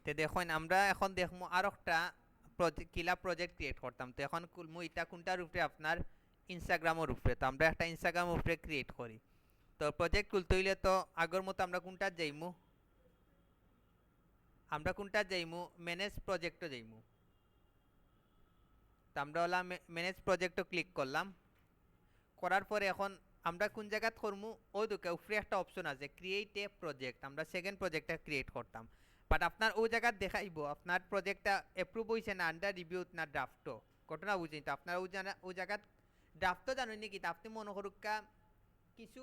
তে দেখুন আমরা এখন দেখবো আর একটা কিলা প্রজেক্ট ক্রিয়েট করতাম। তো এখন মু এটা কোনটার উপরে আপনার ইনস্টাগ্রামের উপরে। তো আমরা একটা ইনস্টাগ্রাম উপরে ক্রিয়েট করি। তো প্রজেক্ট খুলতে হইলে তো আগের মতো আমরা কোনটা যাইমু, ম্যানেজ প্রজেক্টও যাইমু। তো আমরা হলাম ম্যানেজ প্রজেক্টও ক্লিক করলাম। করার পরে এখন আমরা কোন জায়গাত করমু, ওই দুকে উপরে একটা অপশন আছে ক্রিয়েট এ প্রজেক্ট। আমরা সেকেন্ড প্রজেক্টটা ক্রিয়েট করতাম, বাট আপনার ওই জায়গাত দেখাইব আপনার প্রজেক্টটা অ্যাপ্রুভ হয়েছে না আন্ডার রিভিউ না ড্রাফটও। ঘটনা বুঝিনি তো আপনার ওই জায়গাত ড্রাফটও জানেন কি আপনি মনে করুকা কিছু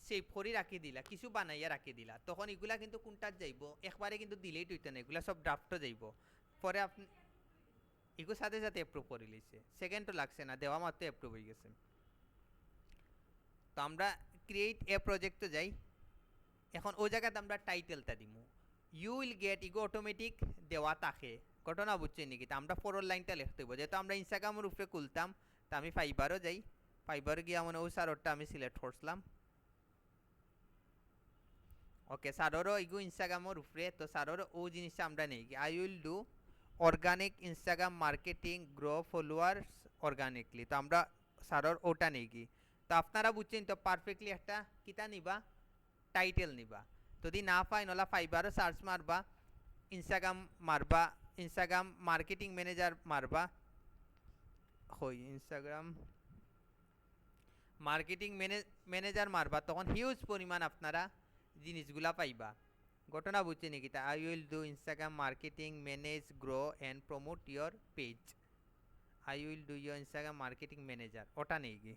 সেভ করে রাখি দিলা, কিছু বানাইয়া রাখি দিলা, তখন এগুলা কিন্তু কোনটার যাইব, একবারে কিন্তু ডিলেট হইতে না, এগুলা সব ড্রাফটও যাইব। পরে আপনি এগুলো সাথে সাথে অ্যাপ্রুভ করে লিছে, সেকেন্ডও লাগছে না, দেওয়া মাত্র অ্যাপ্রুভ হয়ে গেছে। তো আমরা ক্রিয়েট এ প্রজেক্টে যাই। এখন ওই জায়গাতে আমরা টাইটেলটা দিমু ইউ উইল গেট, ইগো অটোমেটিক দেওয়া থাকে। ঘটনা বুঝছেন নাকি? তা আমরা পরের লাইনটা লিখতে হইব, যেহেতু আমরা ইনস্টাগ্রামের উপরে খুলতাম। তা আমি ফাইবারও যাই, ফাইবারও গিয়ে মানে ওই সারোরটা আমি সিলেক্ট করছিলাম। ওকে, সারোরও ইগো ইনস্টাগ্রামের উপরে। তো সারোরও ও জিনিসটা আমরা নেই, I will do organic Instagram marketing grow followers organically. তো আমরা সারোর ওটা নেই কি। তো আপনারা বুঝছেন তো পারফেক্টলি একটা কিতা নিবা, টাইটেল নিবা। যদি না পাই নলা ফাইবারও সার্চ মারবা, ইনস্টাগ্রাম মারবা, ইনস্টাগ্রাম মার্কেটিং ম্যানেজার মারবা, হই ইনস্টাগ্রাম মার্কেটিং ম্যানেজার মারবা, তখন হিউজ পরিমাণ আপনারা জিনিসগুলা পাইবা। ঘটনা বুঝছে নাকি? তা I will do Instagram marketing manage grow and promote your page, I will do your Instagram marketing manager, ওটা নেই কি।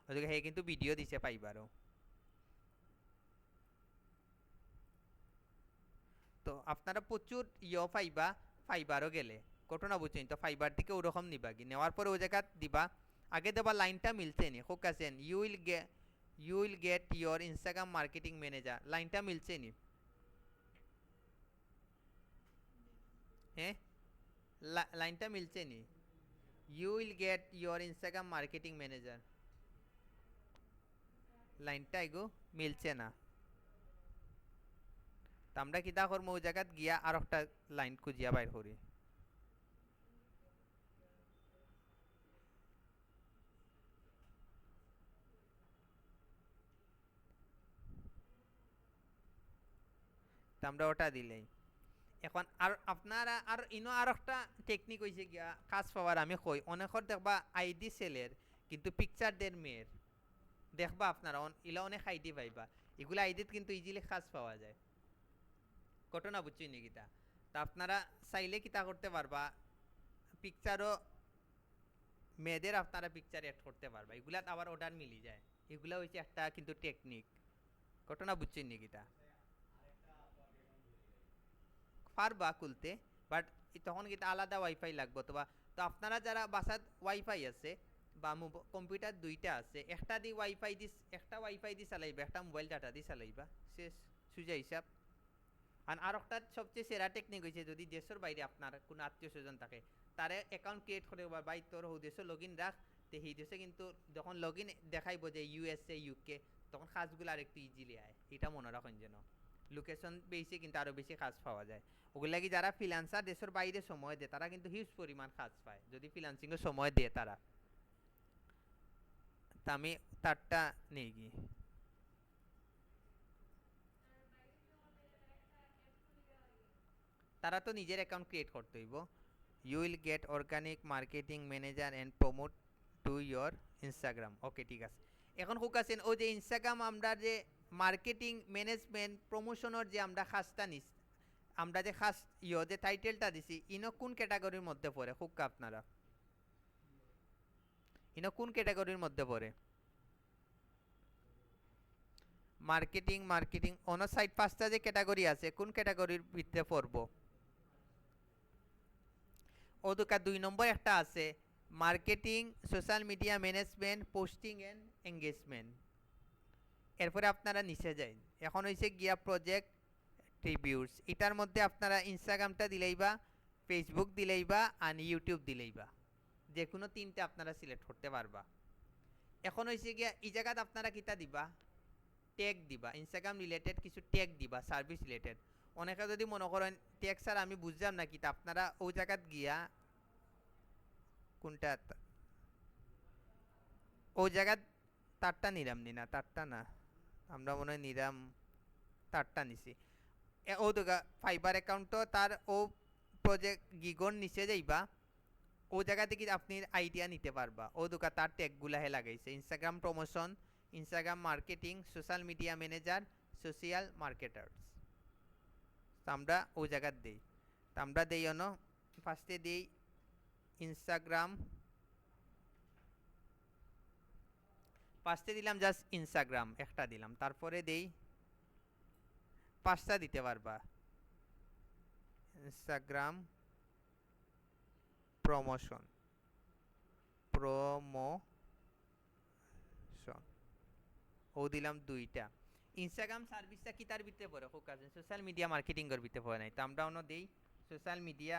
ওদিকে হে কিন্তু ভিডিও দিছে পাইবারও। তো আপনারা প্রচুর পাইবা ফাইবারও গেলে। ঘটনা বুঝছেন তো? ফাইবার থেকে ওরকম নিবা কি, নেওয়ার পরে ওই জায়গা দিবা। আগে দেবা লাইনটা মিলছে নি, হোক আছেন you will get your Instagram marketing manager, লাইনটা মিলছে নি? হ্যাঁ, লাইনটা মিলছে নি? You will get your Instagram marketing manager, লাইনটা এগো মিলছে না। তো আমরা কিতা করবো, ওই জায়গাত গিয়া আর একটা লাইন খুঁজিয়া বাইর করি। তো আমরা ওটা দিলেই এখন আর আপনারা আর ইনো আর একটা টেকনিক হয়েছে গিয়া কাজ পাওয়ার। আমি কই অনেকর দেখবা আইডি সেলের কিন্তু পিকচার দের মেয়ের, দেখবা আপনারা ইলা অনেক আইডি পাইবা, এগুলা আইডিত কিন্তু ইজিলি কাজ পাওয়া যায়। ঘটনা বুঝছেন নি কিতা? তা আপনারা চাইলে কিতা করতে পারবা, পিকচারও মেয়েদের আপনারা পিকচার অ্যাড করতে পারবা, এগুলাত আবার অর্ডার মিলি যায়। এগুলা হচ্ছে একটা কিন্তু টেকনিক। ঘটনা বুঝছেন নি কিতা? পারবা খুলতে, বাট তখন কিন্তু আলাদা ওয়াইফাই লাগবে তো। তো আপনারা যারা বাসাত ওয়াইফাই আছে বা কম্পিউটার দুইটা আছে, একটা দি ওয়াইফাই দিস, একটা ওয়াইফাই দি চালাইবা, একটা মোবাইল ডাটা দি চালাইবা, শেষ, সুজা হিসাব। আর একটা সবচেয়ে সেরা টেকনিক হয়েছে, যদি দেশের বাইরে আপনার কোনো আত্মীয় স্বজন থাকে, তারে অ্যাকাউন্ট ক্রিয়েট করে বাই তোর দেশে লগ ইন রাখ, তো সেই দেশে কিন্তু যখন লগ ইন দেখাইব যে ইউএসএ ইউকে, তখন কাজগুলো আর একটু ইজিলি আয়। এটা মনে রাখুন যেন লোকেশন বেশি কিন্তু আরও বেশি কাজ পাওয়া যায়। ওগুলা কি যারা ফ্রিল্যান্সার দেশের বাইরে সময় দেয়, তারা কিন্তু হিউজ পরিমাণ কাজ পায় যদি ফ্রিল্যান্সিংয়ে সময় দেয় তারা। তা আমি তারটা নেই গিয়ে, তারা তো নিজের অ্যাকাউন্ট ক্রিয়েট করতে হইব। You will get organic marketing manager and promote to your Instagram. Okay, ঠিক আছে। এখন হুক আছেন ও যে ইনস্টাগ্রাম আমরা যে মার্কেটিং ম্যানেজমেন্ট প্রমোশনের যে আমরা খাসটা নিস, আমরা যে খাস যে টাইটেলটা দিছি, ইনো কোন ক্যাটাগরির মধ্যে পড়ে হুক আপনারা, ইনো কোন ক্যাটাগরির মধ্যে পড়ে? মার্কেটিং মার্কেটিং অন সাইড পাঁচটা যে ক্যাটাগরি আছে, কোন ক্যাটাগরির ভিতরে পড়বো? ও দুকা ২ নম্বর একটা আছে marketing social media management posting and engagement. এরপরে আপনারা নিচে যাই, এখন হয়েছে গিয়া প্রজেক্ট রিভিউস। এটার মধ্যে আপনারা ইনস্টাগ্রামটা দিলেইবা, ফেসবুক দিলেইবা আর ইউটিউব দিলেইবা, যে কোনো তিনটে আপনারা সিলেক্ট করতে পারবা। এখন হয়েছে গিয়া এই জায়গাতে আপনারা কিতা দিবা, ট্যাগ দিবা, ইনস্টাগ্রাম রিলেটেড কিছু ট্যাগ দিবা, সার্ভিস রিলেটেড। অনেকে যদি মনে করেন টেক্স স্যার আমি বুঝলাম না কি, আপনারা ওই জায়গাত গিয়া কোনটা ওই জায়গাত তারটা নিলাম নি না, তারটা না, আমরা মনে হয় নিলাম তারটা নিছি ও তো ফাইবার অ্যাকাউন্টও তার ও প্রজেক্ট গিগর নিচে যাইবা, ও জায়গা থেকে আপনি আইডিয়া নিতে পারবা। ও দোকা তার ট্যাগগুলা হে লাগাইছে, Instagram promotion, Instagram marketing, social media manager, social marketers. আমরা ও জায়গাত দেই, তা আমরা দেই অন ফার্স্টে দিই ইনস্টাগ্রাম, ফার্স্টে দিলাম জাস্ট ইনস্টাগ্রাম একটা দিলাম, তারপরে দেই 5টা দিতে পারবা, ইনস্টাগ্রাম প্রমোশন, প্রমোশন ও দিলাম 2টা। ইনস্টাগ্রাম সার্ভিসটা কি তার ভিতরে পড়ে খুব কাজে, সোশ্যাল মিডিয়া মার্কেটিং এর ভিতরে পড়ে নাই, তো আমরা অন্য দেই social media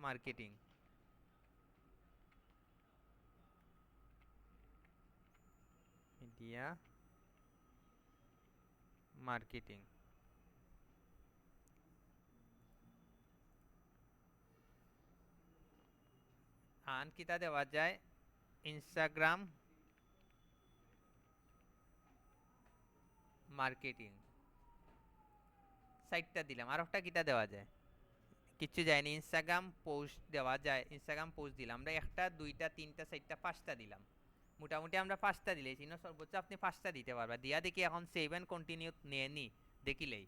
marketing, media marketing. আন কিতা দেওয়া যায়, ইনস্টাগ্রাম মার্কেটিং 4টা দিলাম। আর একটা কিতা দেওয়া যায়, কিচ্ছু যায়নি, ইনস্টাগ্রাম পোস্ট দেওয়া যায়, ইনস্টাগ্রাম পোস্ট দিলাম আমরা 1টা 2টা 3টা 4টা 5টা দিলাম। মোটামুটি আমরা 5টা দিলেছি না, সর্বোচ্চ আপনি 5টা দিতে পারবা। দিয়া দেখি এখন সেভ এন্ড কন্টিনিউ নেয়নি, দেখিলেই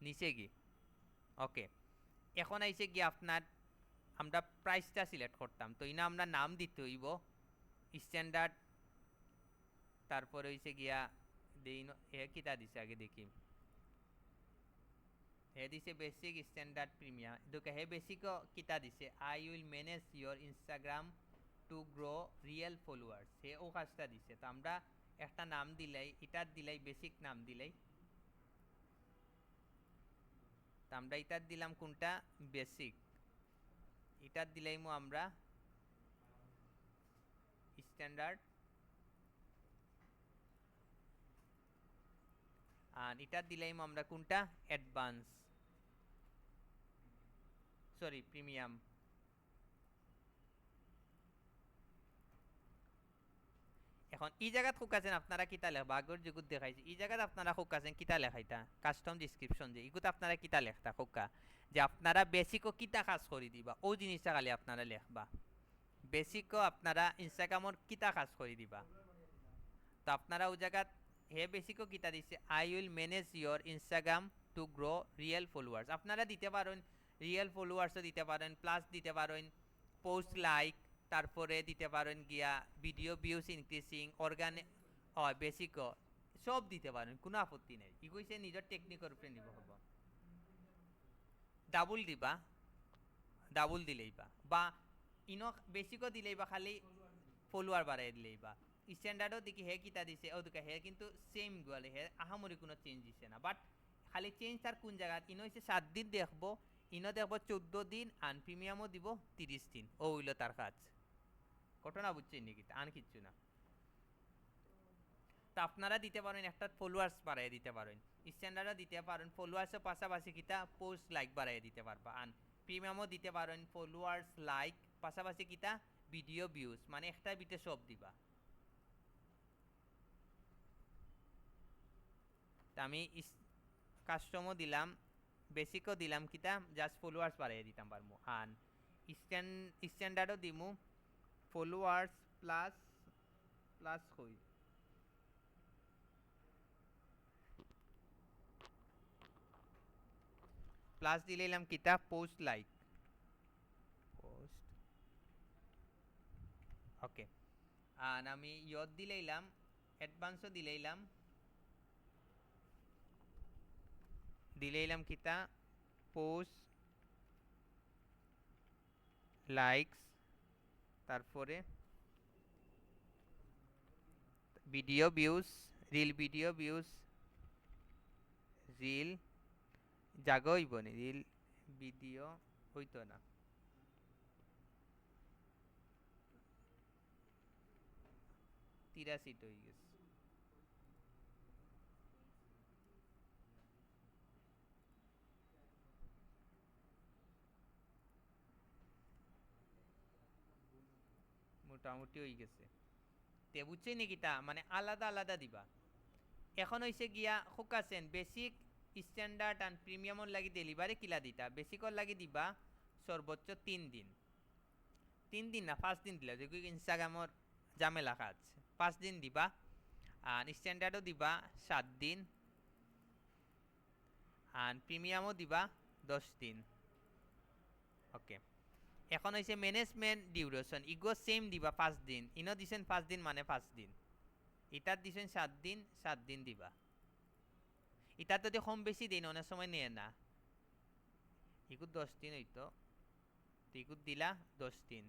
নিচে কি ওকে। এখন আইছে কি আপনার, আমরা প্রাইসটা সিলেক্ট করতাম, তো ইনা আমরা নাম দিতে হইব স্ট্যান্ডার্ড, তারপরে হইছে গিয়া দেই এ কিতা দিছে আগে দেখি, হে দিছে বেসিক স্ট্যান্ডার্ড প্রিমিয়াম, দুকে হে বেসিক কিতা দিছে, I will manage your Instagram to grow real followers, হে ও কাজটা দিছে। তো আমরা একটা নাম দিলাই, এটার দিলাই বেসিক নাম দিলাই, তো আমরা এটার দিলাম কোনটা বেসিক, এটার দিলাইমু আমরা স্ট্যান্ডার্ড, আর এটার দিলাইমু আমরা কোনটা অ্যাডভান্স, সরি প্রিমিয়াম। এখন এই জায়গাত খুকাছেন আপনারা কিতা লেখবা, আগর যেগুত দেখাইছে এই জায়গাত আপনারা খুকাছেন কিতা লেখাইতা, কাস্টম ডিসক্রিপশন যে এগুত আপনারা কিতা লেখতা খুকা, যে আপনারা বেসিকও কিতা কাজ করে দিবা ও জিনিসটা খালি আপনারা লেখবা, বেসিকও আপনারা ইনস্টাগ্রামর কিতা কাজ করে দিবা। তো আপনারা ওই জায়গাত হে বেসিকও কিতা দিছে, I will manage your Instagram to grow real followers, আপনারা দিতে পারেন রিয়েল ফলোয়ার্সও দিতে পারেন, প্লাস দিতে পারেন পোস্ট লাইক, তারপরে দিতে পারেন গিয়া ভিডিও ভিউজ ইনক্রিজিং অর্গানে, হয় বেসিকও সব দিতে পারেন, কোনো আপত্তি নেই, ই কইছে নিজের টেকনিকের উপরে নিব হব। ডাবল দিবা, ডাবল দিলেই বা ইনো বেসিকও দিলেই বা খালি ফলোয়ার বাড়াই দিলেই বা। স্ট্যান্ডার্ডও দেখি হে কিতা দিছে ও দুকা হে কিন্তু সেম গলে, হে আহামরি কোনো চেঞ্জ দিছে না, বাট খালি চেঞ্জ তার কোন জায়গা, ইনো হচ্ছে 7 দিন দেখবো, ইনো দেখবো 14 দিন, আন প্রিমিয়ামও দিব 30 দিন, ও হইল তার কাজ। ঘটনা বুঝছেন নাকি, আন কিচ্ছু না। তা আপনারা দিতে পারেন একটা ফলোয়ার্স বাড়াই দিতে পারেন, স্ট্যান্ডার্ডও দিতে পারেন, ফলোয়ার্সের পাশাপাশি কিতা পোস্ট লাইক বাড়াই দিতে পারবা, আন প্রিমিয়ামও দিতে পারেন ফলোয়ার্স লাইক পাশাপাশি কিতা ভিডিও ভিউজ, মানে একটা বিটে সব দিবা। তা আমি কাস্টমও দিলাম, বেসিকও দিলাম, কিতা জাস্ট ফলোয়ার্স বাড়াই দিতাম পারমু, আন স্ট্যান্ডার্ডও দিমু ফলোয়ার্স প্লাস প্লাস কই প্লাস দিলাম কিতা পোস্ট লাইক, পোস্ট ওকে। আর আমি ইয়ত দিলাম অ্যাডভান্সও দিলাম কিতা পোস্ট লাইকস, তারপরে video views, reel video views, reel জাগো হইব নি, রিল ভিডিও হইতো না, 83 হয়ে গেছে। মোটামুটি হয়ে গেছে তে বুঝছই নাকি তা মানে আলাদা আলাদা দিবা এখন হইছে গিয়া হুকাছেন বেসিক স্ট্যান্ডার্ড এন্ড প্রিমিয়ামর লাগি ডেলিভারি কিলা দিতা বেসিকর লাগি দিবা সর্বোচ্চ 3 দিন 3 দিন না 5 দিন দিলা দেখি ইনস্টাগ্রামর ঝামেলা কাজ 5 দিন দিবা আর স্ট্যান্ডার্ডও দিবা 7 দিন আর প্রিমিয়ামও দিবা 10 দিন ওকে এখন হইছে ম্যানেজমেন্ট ডিউরেশন ইগো সেম দিবা 5 দিন ইনো দিছেন 5 দিন মানে 5 দিন ইটার দিছেন 7 দিন 7 দিন দিবা এটা যদি কম বেশি দিন অনেক সময় নিয়ে না ইগুর 10 দিন হইতো ইগুর দিলা 10 দিন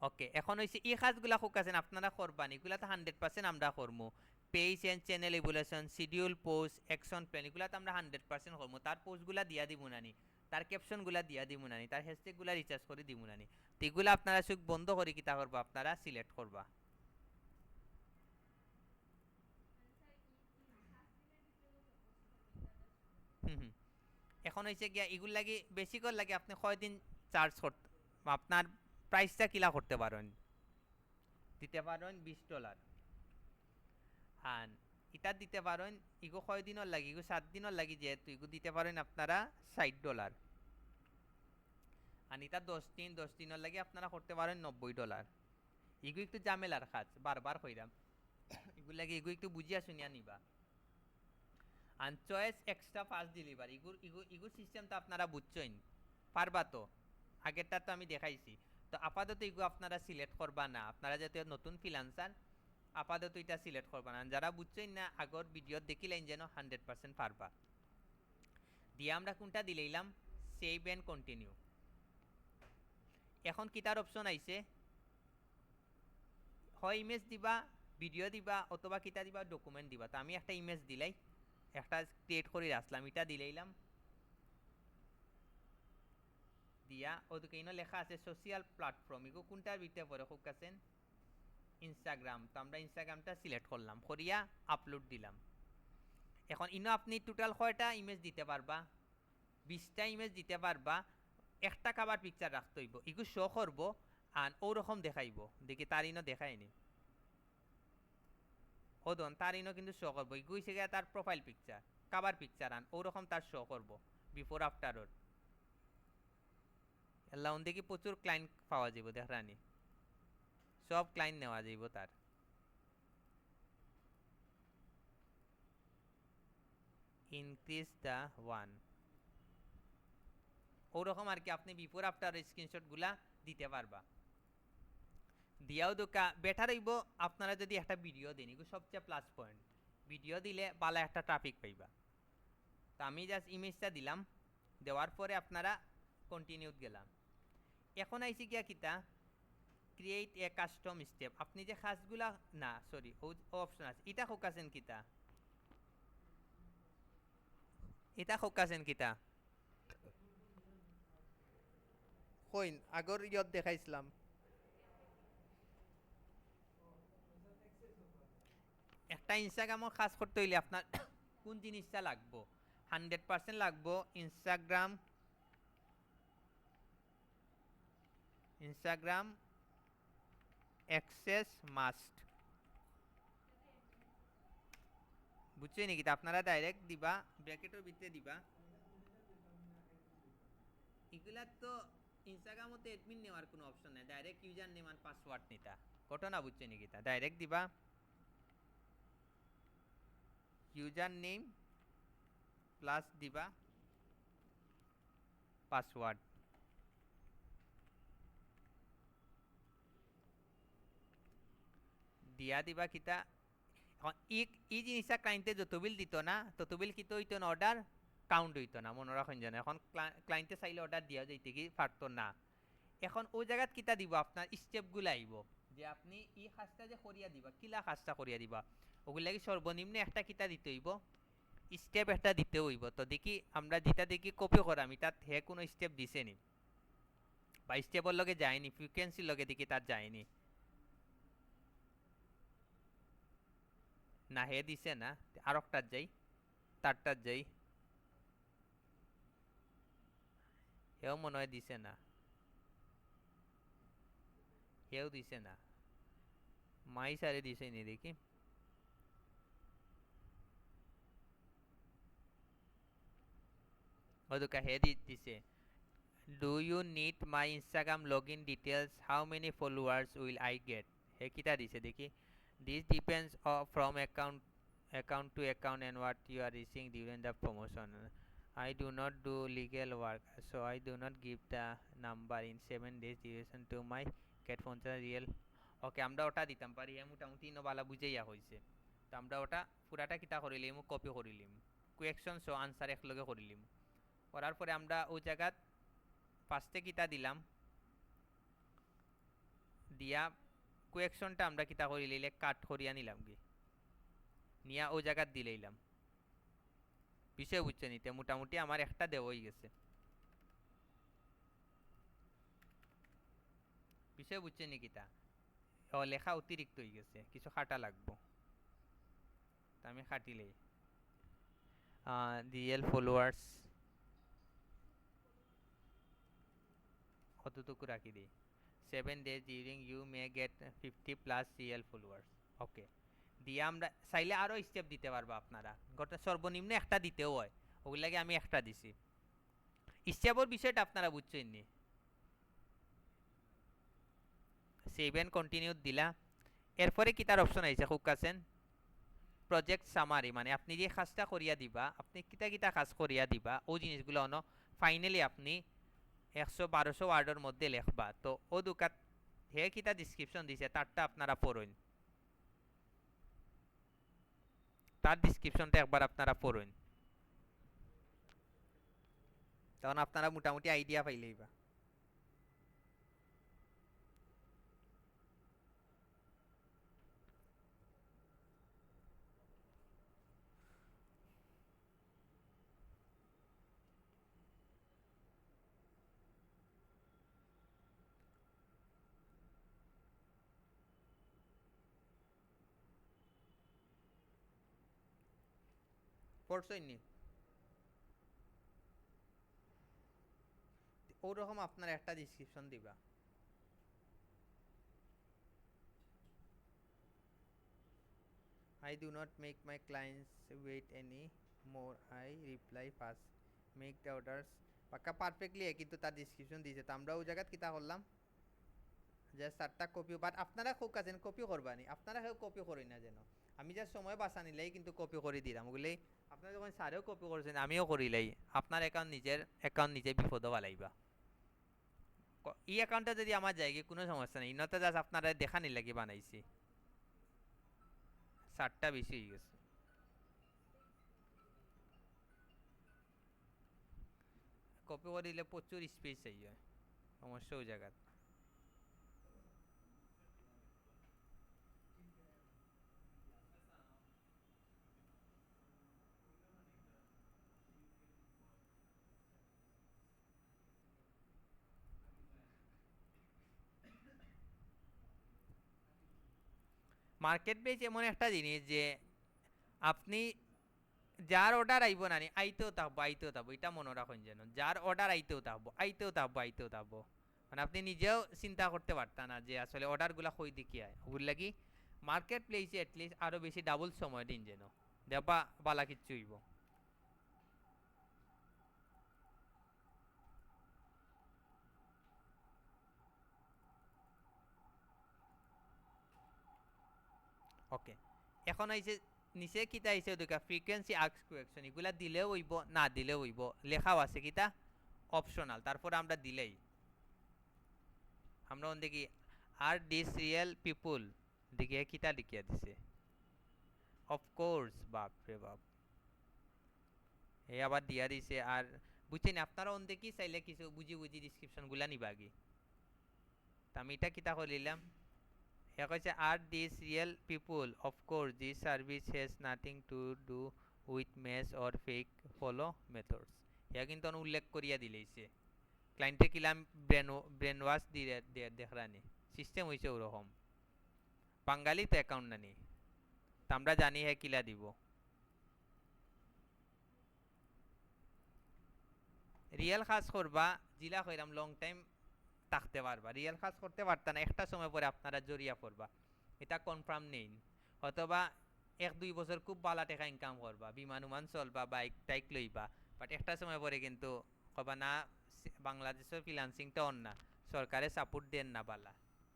ওকে এখন হইছে এই কাজগুলা খুকাছেন আপনারা করবান এগুলা তো 100% আমরা করমু page and channel evolution schedule post action plan এগুলা তো আমরা 100% করমু তার পোস্টগুলা দিয়া দিব নানি তার ক্যাপশনগুলা দিয়া দিব নানি তার হ্যাশট্যাগুলা রিচার্জ করে দিব নানি তো এগুলা আপনারা সুখ বন্ধ করে কিতা করবা আপনারা সিলেক্ট করবা এখন হইছে গিয়া এগুল লাগি বেশি করে লাগে আপনি কয়দিন চার্জ করতে আপনার প্রাইসটা কিলা করতে পারেন দিতে পারেন $20 আর এটা দিতে পারেন ইগো কয়দিনের লাগি ইগো 7 দিনের লাগি যেহেতু ইগো দিতে পারেন আপনারা $60 আর এটা 10 দিনের লাগি আপনারা করতে পারেন $90 ইগো একটু ঝামেলার কাজ বারবার কইরাম ইগুর লাগি ইগো একটু বুঝিয়া শুনিয়া নিবা আর চয়েস এক্সট্রা ফাস্ট ডেলিভারি ইগুর সিস্টেম তো আপনারা বুঝছেন পারবা তো আগেরটা তো আমি দেখাইছি তো আপাতত ইগো আপনারা সিলেক্ট করবা না আপনারা যাতে নতুন ফ্রিল্যান্সার আপাতত এটা সিলেক্ট করবা না যারা বুঝছেন না আগর ভিডিও দেখিলেন যেন 100% পারবা দিয়ে আমরা কোনটা দিলাম সেভ এন্ড কন্টিনিউ এখন কিটার অপশন আইছে হয় ইমেজ দিবা ভিডিও দিবা অথবা কিটা দিবা ডকুমেন্ট দিবা তো আমি একটা ইমেজ দিলাই একটা ক্রিয়েট করে রাখলাম এটা দিলাইলাম দিয়া ওদিকে ইনো লেখা আছে সোশ্যাল প্ল্যাটফর্ম এগো কোনটার ভিতরে পড়ে খুব কাছেন ইনস্টাগ্রাম তো আমরা ইনস্টাগ্রামটা সিলেক্ট করলাম করিয়া আপলোড দিলাম এখন ইনো আপনি টোটাল কয়টা ইমেজ দিতে পারবা 20টা ইমেজ দিতে পারবা একটা কাবার পিকচার রাখতে হইব এগু শো করব আর ওরকম দেখাইব দেখি তার ইনো দেখায়নি ওদন তার ইনো কিন্তু শো করবো এগু হইছে তার প্রোফাইল পিকচার কাবার পিকচার আন ওরকম তার শো করব বিফোর আফটার এলাউন দেখি প্রচুর ক্লায়েন্ট পাওয়া যাব দেখরানি সব ক্লায়েন্ট নেওয়া যাইব তার ইনক্রিজ দ্য ওয়ান ওরকম আর কি আপনি বিফোর আফটার স্ক্রিনশট গুলা দিতে পারবা দিয়াও দোকা বেটার হইব আপনারা যদি একটা ভিডিও দেন এগুলো সবচেয়ে প্লাস পয়েন্ট ভিডিও দিলে ভালো একটা ট্রাফিক পাইবা তো আমি জাস্ট ইমেজটা দিলাম দেওয়ার পরে আপনারা কন্টিনিউত গেলাম এখন আইসি গিয়া কিতা ক্রিয়েট এ কাস্টম স্টেপ আপনি যে খাসগুলা না সরি ও অপশন আছে এটা হোকাছেন কিতা এটা হোকাছেন কিতা কইন আগর ইয়ত দেখাইছিলাম একটা ইনস্টাগ্রামও কাজ করতে হইলে আপনার কোন জিনিসটা লাগবো 100% লাগবো ইনস্টাগ্রাম অ্যাক্সেস মাস্ট বুঝছেন নাকি আপনারা ডাইরেক্ট দিবা ব্র্যাকেটের ভিতরে দিবা এগুলা তো ইনস্টাগ্রামতে অ্যাডমিন নেওয়ার কোনো অপশন নাই ডাইরেক্ট ইউজার নেম আর পাসওয়ার্ড নিতা ঘটনা বুঝছেন নাকি তা ডাইরেক্ট দিবা ইউজার নেম প্লাস দিবা পাসওয়ার্ড দিয়া দিবা কিতা এখন এই জিনিসটা ক্লায়েন্টে যত বিল দিত না তত বিল কিতো হইতো না অর্ডার কাউন্ট হইতো না মনে রাখুন যেন এখন ক্লায়েন্টে চাইলে অর্ডার দিয়া যাইতে কি পারতো না এখন ওই জায়গাত কিতা দিব আপনার স্টেপগুলো আইব যে আপনি এই কাজটা যে করিয়া দিবা কিলা কাজটা করিয়া দিবা ওগুলা কি সর্বনিম্ন একটা কিতা দিতে হইব স্টেপ একটা দিতে হইব তো দেখি আমরা যেটা দেখি কপি করাম তাত হে কোনো স্টেপ দিছে নি বা স্টেপের লগে যায়নি ফ্রিকোয়েন্সির লগে দেখি তার যায়নি না হে দিছে না আর একটার যাই তারটার যাই হেও মনে হয় দিছে না হেও দিছে না, মাই সারে দিছে নি দেখি। ওদুকা হে দিছে, do you need my Instagram login details, how many followers will I get. হে কিতা দিছে দেখি, this depends from account to account and what you are receiving during the promotion. I do not do legal work, so I do not give the number in 7 days duration to my get phone real. ওকে, আমরা ওটা দিতাম পারি, মোটামুটি বালা বুঝাইয়া হয়েছে। তো আমরা ওটা পুরাটা কিতা করিলিম, কপি করিলিম, কুয়েকশন সো আনসার একলগে করিলিম। করার পরে আমরা ওই জায়গাত ফার্স্টে কিতা দিলাম, দিয়া কুয়েকশনটা আমরা কিতা করিলে কাট করিয়া নিলাম কি, নিয়া ওই জায়গাত দিলাম। বিষয় বুঝছে নিতে মোটামুটি আমার একটা দেওয়াই গেছে। বিষয় বুঝছে নি কিতা, ও লেখা অতিরিক্ত হয়ে গেছে, কিছু খাটা লাগবো, তা আমি খাটিলেই রিয়েল ফলোয়ার্স কতটুকু রাখি দিই, 7 days during you may get 50+ real followers। ওকে, দিয়ে আমরা চাইলে আরও স্টেপ দিতে পারবো আপনারা, গোটা সর্বনিম্ন একটা দিতেও হয়, ওগুলাকে আমি একটা দিছি। স্টেপের বিষয়টা আপনারা বুঝছেন নি। সেভ এন্ড কন্টিনিউ দিলা, এরপরে কি তার অপশন আইছে খুব কাছেন, প্রজেক্ট সামারি, মানে আপনি যে কাজটা করিয়া দিবা, আপনি কিতা কিতা কাজ করিয়া দিবা ও জিনিসগুলো অন ফাইনালি আপনি 100-1200 ওয়ার্ডের মধ্যে লেখবা। তো ও দুকাত হে কিতা ডিসক্রিপশন দিছে তারটা আপনারা পড়ুন, তার ডিসক্রিপশনটা একবার আপনারা পড়ুন, তখন আপনারা মোটামুটি আইডিয়া পাইলেইবা। পড়ছই নি, ওরকম আপনার একটা ডিসক্রিপশন দিবা। I do not make my clients wait any more, I reply fast, make the orders পাক্কা পারফেক্টলি কিন্তু তার ডিসক্রিপশন দিয়েছে। তো আমরা ওই জায়গাত কিতা করলাম, যে চারটা কপি, বাট আপনারা খুব কাছেন কপি করবানি, আপনারা কেউ কপি করি না যেন, আমি যা সময় বাঁচা নিলেই কিন্তু কপি করে দিলাম ওগুলোই। আপনারা যখন স্যারেও কপি করছেন আমিও করিলাই, আপনার অ্যাকাউন্ট নিজে বিপদ বালাইবা। ই অ্যাকাউন্টটা যদি আমার যায় কোনো সমস্যা নেই, ইনতে জাস্ট আপনারা দেখা নিলে কি বানাইছি, 7টা বেশি হয়ে গেছে। কপি করে দিলে প্রচুর স্পেস চাই হয়, সমস্যা ওই জায়গা। মার্কেট প্লেস এমন একটা জিনিস যে আপনি যার অর্ডার আইব না আইতেও থাকবো এটা মনে রাখুন, যেন যার অর্ডার আইতেও থাকবো, মানে আপনি নিজেও চিন্তা করতে পারতেন না যে আসলে অর্ডারগুলো কই দিকে হয়, ওগুলো লাগি মার্কেট প্লেসে অ্যাটলিস্ট আরও বেশি ডাবল সময় দিন যেন দেবা বালা কিচ্ছু হইব। ওকে, এখন আইছে নিচে কিতা আইছে ওদিকে ফ্রিকোয়েন্সি আস্ক কোয়েকশন, এগুলা দিলেও হইব না দিলেও হইব, লেখাও আছে কিতা অপশনাল, তারপর আমরা দিলেই আমরা দেখি আর দিস রিয়েল পিপুল দিকে কিতা লিখিয়া দিছে, অফকোর্স বাপ রে বাপ, এই আবার দিয়া দিছে। আর বুঝছেন আপনারা অন দেখি চাইলে কিছু বুঝি বুঝি ডিসক্রিপশন গুলা নিবা আগে, তা আমি এটা কিতা করিলাম, এ কইছে আর this real people, of course this service has nothing to do with mass or fake follow methods, yeah কিন্তু উল্লেখ করিয়া দিলেইছে ক্লায়েন্টে কিলাম ব্রেন ওয়াশ দিয়ে দেখরানি সিস্টেম হইছে ওরকম, বাঙালি তো অ্যাকাউন্ট নানি, তা আমরা জানি হ্যাঁ কিলা দিব। রিয়েল কাজ করবা জিলা কইরাম লং টাইম থাকতে পারবা, রিয়েল কাজ করতে পারতা না, একটা সময় পরে আপনারা জড়িয়ে পড়বা, এটা কনফার্ম নেই। অথবা 1-2 বছর খুব ভালো টাকা ইনকাম করবা, বিমান উমান চলবা, বাইক টাইক লইবা, বাট একটা সময় পরে কিন্তু কবা না বাংলাদেশের ফ্রিল্যান্সিংটা অন না, সরকারে সাপোর্ট দেন না বালা,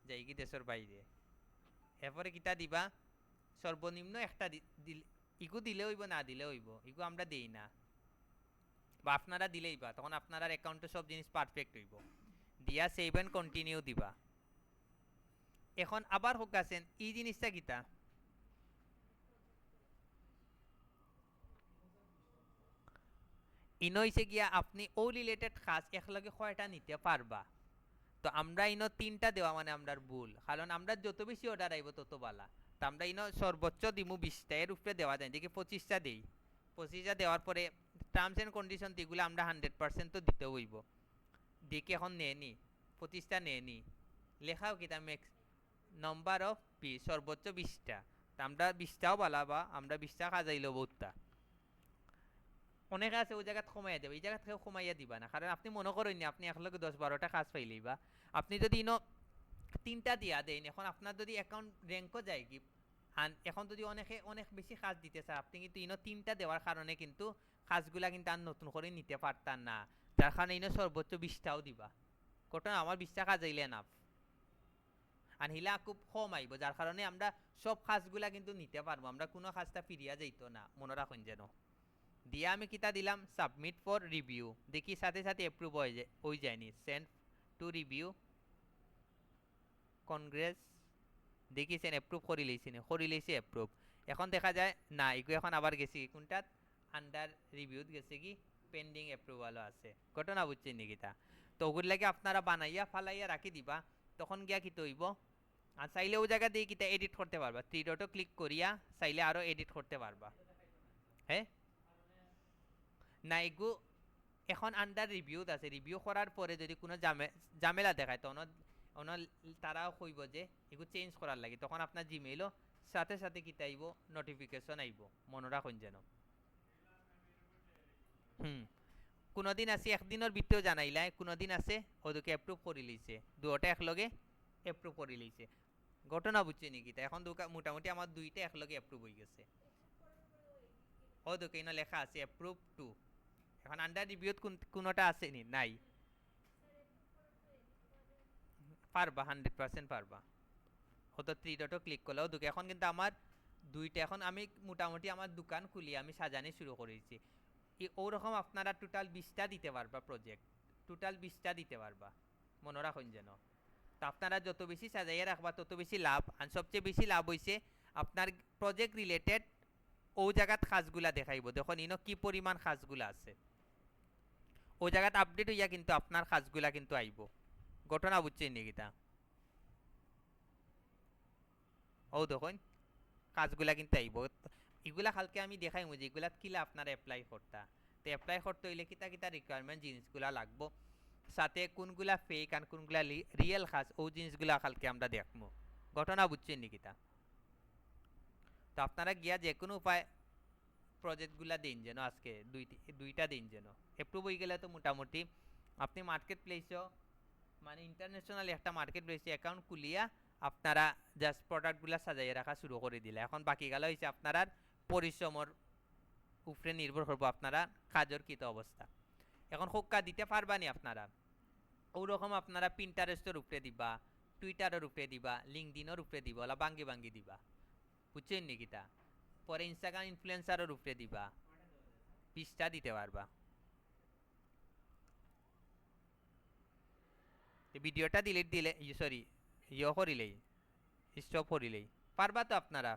যাই কি দেশের বাইরে। এরপরে কিতা দিবা, সর্বনিম্ন একটা ইগু দিলে হইব, না দিলে হইব, ইগু আমরা দেই না, বা আপনারা দিলেই বা তখন আপনার অ্যাকাউন্টে সব জিনিস পারফেক্ট হইব, দিয়া সেভ এন্ড কন্টিনিউ দিবা। এখন আবার হোক আছেন এই জিনিসটা কিতা, ইনো হইছে গিয়া আপনি ও রিলেটেড কাজ একলগে কয়টা নিতে পারবা। তো আমরা ইনো 3টা দেওয়া মানে আমরা ভুল, কারণ আমরা যত বেশি অর্ডার আইব তত বালা। তো আমরা ইনো সর্বোচ্চ দিমু 20টা, এর উপরে দেওয়া যায় দেখি 25টা দেই, 25টা দেওয়ার পরে টার্মস এন্ড কন্ডিশন এগুলো আমরা 100% তো দিতে হইব। দেখি এখন নেয়নি, 25টা নেয়নি, লেখাও কিতা ম্যাক্স নাম্বার অফ পিস সর্বোচ্চ 20টা, তা আমরা 20টাও বালা, বা আমরা 20টা কাজ আইলো বহুতটা। অনেকে আছে ওই জায়গাত কমাইয়া দেবে, এই জায়গাত কেউ কমাইয়া দিবা না, কারণ আপনি মনে করেন আপনি একলগে 10-12টা কাজ পাইলেই বা আপনি যদি ইনো 3টা দিয়া দেন, এখন আপনার যদি অ্যাকাউন্ট র্যাঙ্কও যায় কি, এখন যদি অনেক বেশি কাজ দিতে চায়, আপনি কিন্তু ইনো 3টা দেওয়ার কারণে কিন্তু কাজগুলা কিন্তু আর নতুন করে নিতে পারতাম না, যার কারণে ইনো সর্বোচ্চ 20টাও দিবা। ঘটনা আমার 20টা কাজ আইলে না, আর হিলা খুব কম আইব, যার কারণে আমরা সব কাজগুলা কিন্তু নিতে পারবো, আমরা কোনো কাজটা ফিরিয়া যাইতো না, মনে রাখুন যেন। দিয়া আমি কিতা দিলাম, সাবমিট ফর রিভিউ, দেখি সাথে সাথে অ্যাপ্রুভ হয়ে যায়নি, সেন্ড টু রিভিউ কংগ্রেস, দেখিছেন অ্যাপ্রুভ করি লইছি অ্যাপ্রুভ। এখন দেখা যায় না, এগুলো এখন আবার গেছি কোনটাত, আন্ডার রিভিউত গেছে কি পেন্ডিং অ্যাপ্রুভালও আছে, ঘটনা বুঝছেন নাকি তা। তো ওগুলো লাগে আপনারা বানাইয়া ফালাইয়া রাখি দিবা, তখন গিয়া কি তৈব, আর চাইলে ওই জায়গা দিয়ে কিতা এডিট করতে পারবা, 3 ডটও ক্লিক করিয়া চাইলে আরো এডিট করতে পারবা। হ্যাঁ না, এগু এখন আন্ডার রিভিউত আছে, রিভিউ করার পরে যদি কোনো ঝামেলা দেখায় তখন তারাও কইব যে এগুলো চেঞ্জ করার লাগে, তখন আপনার জিমেইলও সাথে সাথে কিতা আইব, নোটিফিকেশন আইব, মনে রাখুন যেন। কোনোদিন আছে একদিনের ভিতরেও জানাইলাই, কোনোদিন আছে ওদেরকে অ্যাপ্রুভ করে লইছে, দুটা একলগে অ্যাপ্রুভ করে লইছে, ঘটনা বুঝছে নাকি তা। এখন মোটামুটি আমার 2টা একলগে অ্যাপ্রুভ হয়ে গেছে, ওদেরকে না লেখা আছে অ্যাপ্রুভ টু। এখন আন্ডার রিভিউত কোনোটা আছে নি, নাই, পারবা 100% পারবা, হয়তো 3 ডটও ক্লিক করলেও দুঃখ। এখন কিন্তু আমার 2টা, এখন আমি মোটামুটি আমার দোকান খুলি আমি সাজানি শুরু করেছি, ওরকম আপনারা টোটাল 20টা দিতে পারবা প্রজেক্ট, টোটাল 20টা দিতে পারবা, মনে রাখুন যেন। তো আপনারা যত বেশি সাজাইয়া রাখবা তত বেশি লাভ, আর সবচেয়ে বেশি লাভ হইছে আপনার প্রজেক্ট রিলেটেড ও জায়গাত কাজগুলা দেখাইব, দেখুন ইনো কি পরিমাণ কাজগুলা আছে, ও জায়গাত আপডেট হইয়া কিন্তু আপনার কাজগুলা কিন্তু আইব, ঘটনা বুঝছেন নাকি তা। ও দেখুন কাজগুলা কিন্তু আইব, এগুলা কালকে আমি দেখাই যে এগুলা কিলা আপনারা অ্যাপ্লাই করতা। তো অ্যাপ্লাই করতে হইলে কিতা কিতা রিকোয়ারমেন্ট জিনিসগুলা লাগবো, সাথে কোনগুলা ফেক আর কোনগুলা রিয়েল কাজ, ও জিনিসগুলা কালকে আমরা দেখবো, ঘটনা বুঝছেন নাকি তা। তো আপনারা গিয়া যে কোনো উপায় প্রজেক্টগুলা দিন যেন, আজকে 2টা দিন যেন অ্যাপ্রুভ হয়ে গেলে তো মোটামুটি আপনি মার্কেট প্লেসও, মানে ইন্টারন্যাশনাল একটা মার্কেট প্লেসে অ্যাকাউন্ট খুলিয়া আপনারা জাস্ট প্রোডাক্টগুলা সাজাইয়া রাখা শুরু করে দিলে, এখন বাকি গেল হয়েছে আপনারা পরিশ্রমর উপরে নির্ভর করবো আপনারা কাজের কী অবস্থা। এখন হোক্কা দিতে পারবানি আপনারা, ওরকম আপনারা পিন্টারেস্টের উপরে দিবা, টুইটারের উপরে দিবা, লিঙ্কডিনের উপরে দিবা, ওলা বাঙ্গি বাঙ্গি দিবা, বুঝছেন নাকি তা। পরে ইনস্টাগ্রাম ইনফ্লুয়েন্সারের উপরে দিবা, 20টা দিতে পারবা। ভিডিওটা ডিলিট দিলে, সরি করিলেই, স্টপ করিলেই পারবা তো আপনারা।